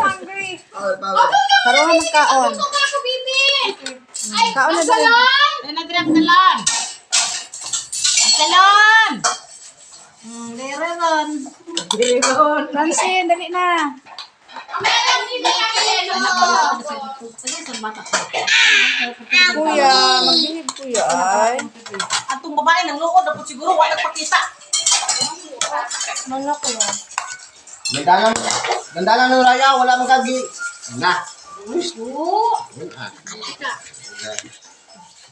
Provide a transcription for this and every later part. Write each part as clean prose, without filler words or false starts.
hungry. Karoon ng kaon. Kaon na dali. Ay, nagdirap salon. Salon! Lireron. Francine, dali na. Kuya, magbihib kuya. Ay. Atong babae nang lukod, dapat siguro wala pakita. Malak ko. Gandalan ng raya, wala magagi. Na.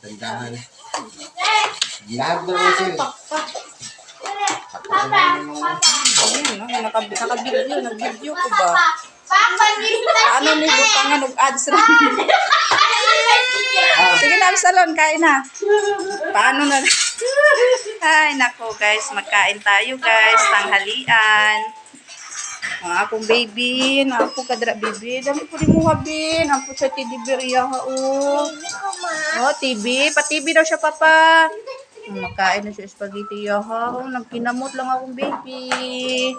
Gandahan. Lahat na kasi. Naka-video, nag-video ko ba? Ano ni butangan og ads ra. Sige na, salon, kain na. Paano na? Ay, nako guys, magkain tayo guys, tanghalian. Ang akong baby, na ako kadra baby. Dami ko rin mo habin. Ako sa tidiberia ha, oh. Oh, TV. Pa-TV daw siya, papa. Makain na siya spaghetti ha. Oh, nagkinamot lang akong baby.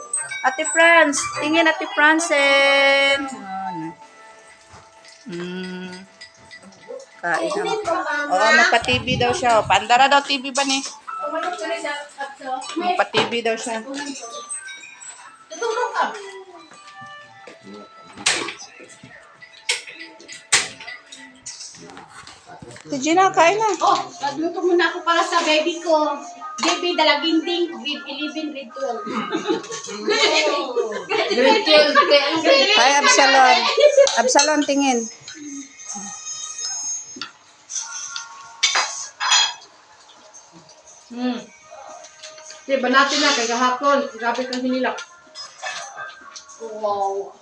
Ate Franz. Tingin, Ate Francen. Kain na. Oh, magpa-TV daw siya. Oh, pandara daw TV ba ni? Magpa-TV daw siya. Tutulong ka. Si Gina, kain na. Oh, nagluto muna ako para sa baby ko. Baby Dalaginding, grade 11, grade 12. Grade 12. Hi, Absalon. Absalon, tingin. Diba natin na, kaya kahapon, grabe kang hinilak. Wow.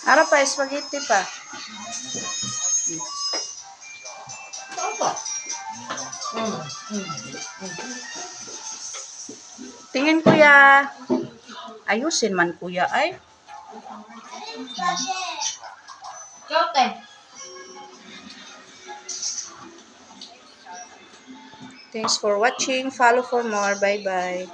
Ara pa, spaghetti pa. Apa? Tingin, kuya. Ayusin man, kuya, ay. Chote. Thanks for watching. Follow for more. Bye-bye.